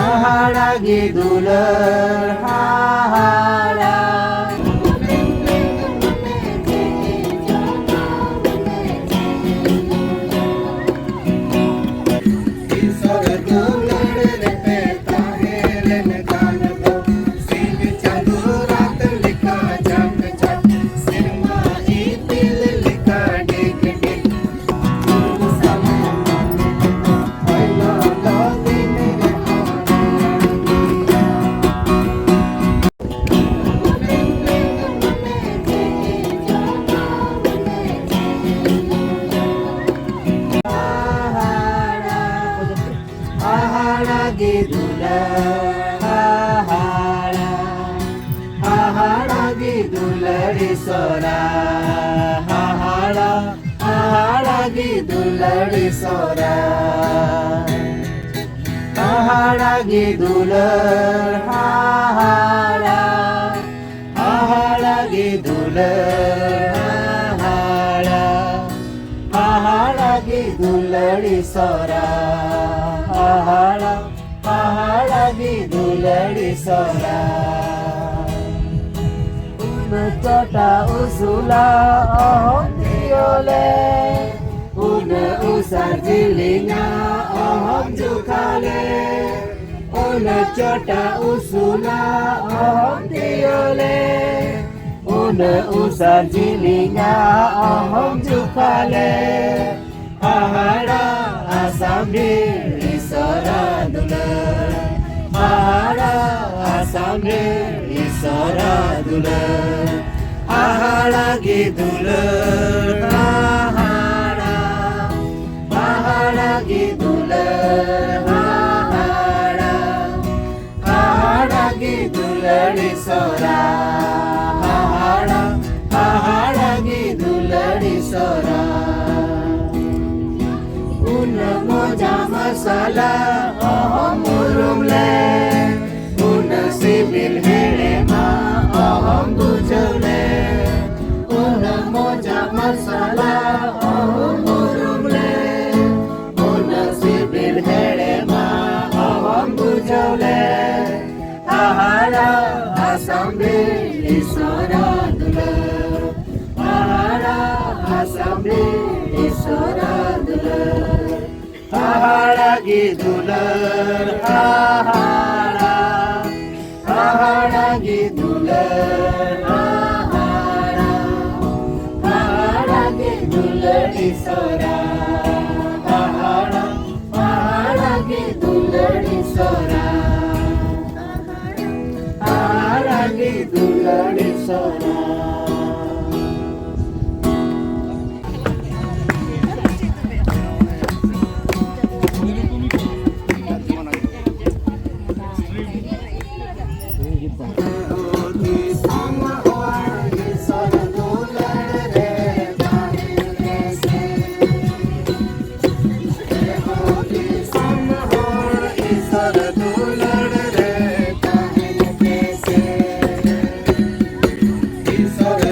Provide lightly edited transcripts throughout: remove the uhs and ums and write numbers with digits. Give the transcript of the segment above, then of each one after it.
Haharagi dular hahara Haharagi dular hahara Haharagi dulari sora hahara Haharagi dulari sora Haharagi dular hahara Haharagi dular hahara Haharagi dulari sora hahara Haharagi dulari sora Unachota usula ahom diole Una usar jilinga ahom jukale Unachota usula ahom diole Una usar jilinga ahom jukale Hahara asamri isara dular Hahara asamri isara dular Haharagi dular hahara Haharagi dular hahara Haharagi dular isara hahara Haharagi dular isara Una moja masala ahom urumle Una sibil herema ahom bujole Una moja masala ahom urumle Una sibil herema ahom bujole Hahara asambil isara dular Hahara asambil isara dular Haharagi dular hahara Haharagi dular hahara Haharagi dular isora hahara Haharagi dular isora Haharagi dular isora Sorry.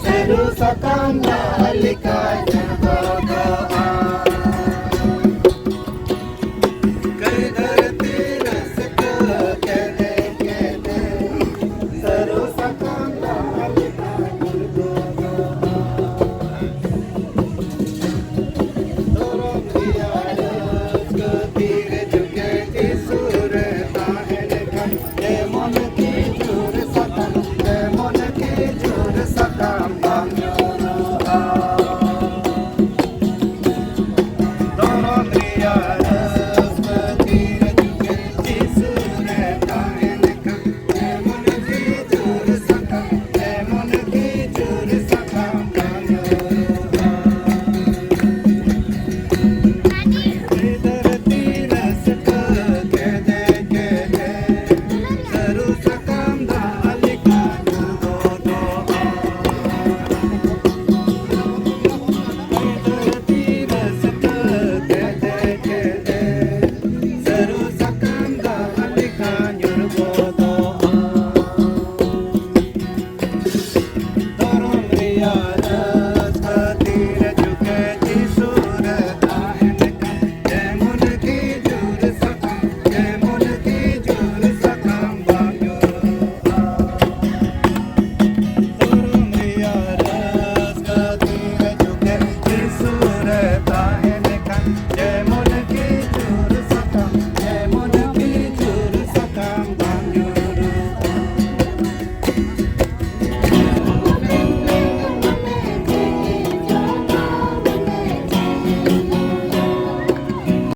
Seru sakang dalika jaga